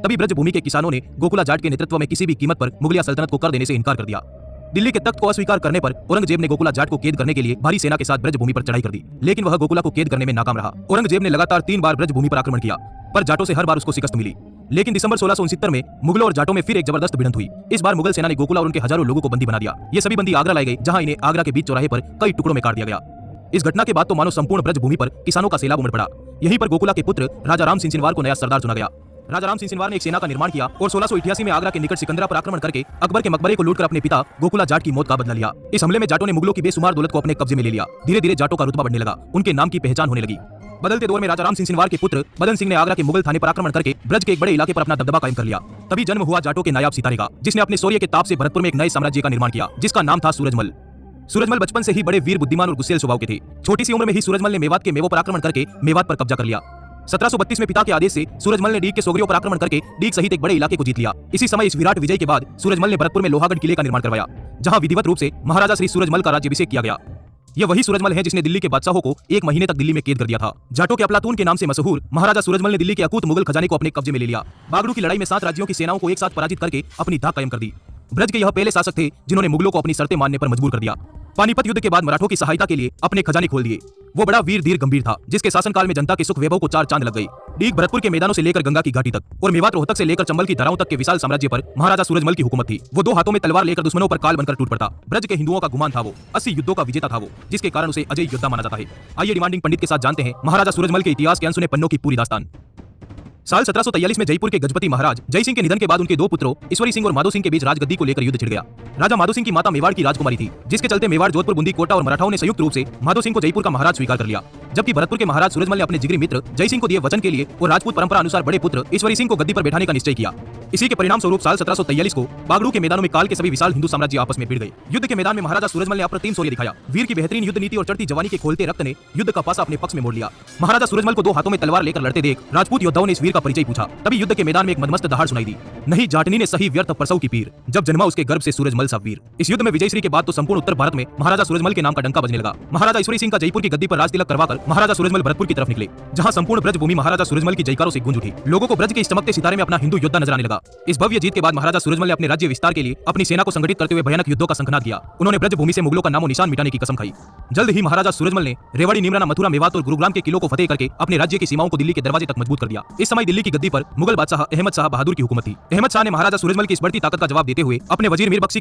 तभी ब्रजभूमि के किसानों ने गोकुला जाट के नेतृत्व में किसी भी कीमत पर मुगलिया सल्तनत को कर देने से इनकार कर दिया। दिल्ली के तख्त को अस्वीकार करने पर औरंगजेब ने गोकुला जाट को कैद करने के लिए भारी सेना के साथ ब्रजभूमि पर चढ़ाई कर दी, लेकिन वह गोकुला को कैद करने में नाकाम रहा। औरंगजेब ने लगातार 3 बार ब्रजभूमि पर आक्रमण किया, पर जाटों से हर बार उसको शिकस्त मिली। लेकिन दिसंबर 1669 में मुगलों और जाटों में फिर एक जबरदस्त भिड़ंत हुई। इस बार मुगल सेना ने गोकुला और उनके हजारों लोगों को बंदी बना दिया। ये सभी बंदी आगरा लाए गए, जहां इन्हें आगरा के बीच चौराहे पर कई टुकड़ों में काट दिया गया। इस घटना के बाद तो मानो संपूर्ण ब्रजभूमि पर किसानों का सैलाब उमड़ पड़ा। यहीं पर गोकुला के पुत्र राजा राम सिंह सिनवार को नया सरदार चुना गया। राजा राम सिंह सिनवार ने एक सेना का निर्माण किया और 1688 में आगरा के निकट सिकंदरा पर आक्रमण करके अकबर के मकबरे को लूटकर अपने पिता गोकुला जाट की मौत का बदला लिया। इस हमले में जाटों ने मुगलों की बेशुमार दौलत को अपने कब्जे में ले लिया। धीरे धीरे जाटों का रुतबा बढ़ने लगा, उनके नाम की पहचान होने लगी। बदलते दौर में राजा राम सिंह सिनवार के पुत्र मदन सिंह ने आगरा के मुगल थाने पर आक्रमण करके ब्रज के एक बड़े इलाके पर अपना दबदबा कायम कर लिया। तभी जन्म हुआ जाटों के नायाब सितारे का, जिसने अपने शौर्य के ताप से भरतपुर में एक नए साम्राज्य का निर्माण किया, जिसका नाम था सूरजमल। सूरजमल बचपन से ही बड़े वीर, बुद्धिमान और गुस्सेल स्वभाव के थे। छोटी सी उम्र में ही सूरजमल ने मेवात के मेवों पर आक्रमण करके मेवात पर कब्जा कर लिया। 1732 में पिता के आदेश से सूरजमल ने डीग के सोगरियों पर आक्रमण करके डीग सहित एक बड़े इलाके को जीत लिया। इसी समय इस विराट विजय के बाद सूरजमल ने भरतपुर में लोहागढ़ किले का निर्माण करवाया, जहां विधिवत रूप से महाराजा श्री सूरजमल का राज्याभिषेक किया गया। यह वही सूरजमल है जिसने दिल्ली के बादशाहों को 1 महीने तक दिल्ली में कैद कर दिया था। जाटों के अफलातून के नाम से मशहूर महाराजा सूरजमल ने दिल्ली के अकूत मुगल खजाने को अपने कब्जे में ले लिया। बागड़ू की लड़ाई में 7 राज्यों की सेनाओं को एक साथ पराजित करके अपनी धाक कायम कर दी। ब्रज के यह पहले शासक थे जिन्होंने मुगलों को अपनी शर्तें मानने पर मजबूर कर दिया। पानीपत युद्ध के बाद मराठों की सहायता के लिए अपने खजाने खोल दिए। वो बड़ा वीर धीर गंभीर था, जिसके शासनकाल में जनता के सुख वैभव को 4 चांद लग गई। डीग भरतपुर के मैदानों से लेकर गंगा की घाटी तक और मेवात रोहतक से लेकर चंबल की धराओं तक के विशाल साम्राज्य पर महाराजा सूरजमल की हुकूमत थी। वो 2 हाथों में तलवार लेकर दुश्मनों पर काल बनकर टूट पड़ता। ब्रज के हिंदुओं का गुमान था वो 80 युद्धों का विजेता था वो, जिसके कारण उसे अजय योद्धा माना जाता है। आइए डिमांडिंग पंडित के साथ जानते हैं महाराजा सूरजमल के इतिहास के अनसुने पन्नों की पूरी दास्तान। साल 1743 में जयपुर के गजपति महाराज जय सिंह के निधन के बाद उनके 2 पुत्रों ईश्वरी सिंह और माधो सिंह के बीच राजगद्दी को लेकर युद्ध छिड़ गया। राजा माधो सिंह की माता मेवाड़ की राजकुमारी थी, जिसके चलते मेवाड़, जोधपुर, बूंदी, कोटा और मराठाओं ने संयुक्त रूप से माधो सिंह को जयपुर का महाराज स्वीकार कर लिया। जबकि भरतपुर के महाराज सूरजमल ने अपने जिगरी मित्र जय सिंह को दिए वचन के लिए और राजपूत परंपरा अनुसार बड़े पुत्र ईश्वरी सिंह को गद्दी पर बैठाने का निश्चय किया। इसी के परिणाम स्वरूप साल 1743 को बागड़ू के मैदानों में काल के सभी विशाल हिंदू साम्राज्य आपस में भिड़ गए। युद्ध के मैदान में महाराजा सूरजमल ने अप्रतिम शौर्य दिखाया। वीर की बेहतरीन युद्ध नीति और चढ़ती जवानी के खोलते रक्त ने युद्ध का पासा अपने पक्ष में मोड़ लिया। महाराजा सूरजमल को 2 हाथों में तलवार लेकर लड़ते देख राजपूत योद्धाओं ने इस वीर का परिचय पूछा। तभी युद्ध के मैदान में एक मदमस्त दहाड़ सुनाई दी। नहीं जाटनी ने सही व्यर्थ प्रसव की पीर, जब जन्मा उसके गर्भ से सूरजमल सा वीर। इस युद्ध में विजयश्री के बाद तो संपूर्ण उत्तर भारत में महाराजा सूरजमल के नाम का डंका बजने लगा। महाराजा ईश्वरी सिंह का जयपुर की गद्दी पर राज तिलक करवाकर महाराजा सूरजमल भरतपुर की तरफ निकले, जहां संपूर्ण ब्रजभूमि महाराजा सूरजमल की जयकारों से गूंज उठी। लोगों को ब्रज के इस चमकते सितारे में अपना हिंदू योद्धा नजर आने लगा। इस भव्य जीत के बाद महाराजा सूरजमल ने अपने राज्य विस्तार के लिए अपनी सेना को संगठित करते हुए भयानक युद्धों का शंखनाद किया। उन्होंने ब्रजभूमि से मुगलों का नामो निशान मिटाने की कसम खाई। जल्द ही महाराजा सूरजमल ने रेवाड़ी, नीमराना, मथुरा, मेवात और गुरुग्राम के किलों को फतेह करके अपने राज्य की सीमाओं को दिल्ली के दरवाजे तक मजबूत कर दिया। इस समय दिल्ली की गद्दी पर मुगल बादशाह अहमद शाह बहादुर की हुकूमत थी। अहमद शाह ने महाराजा सूरजमल की इस बढ़ती ताकत का जवाब देते हुए अपने वजीर मीर बख्शी के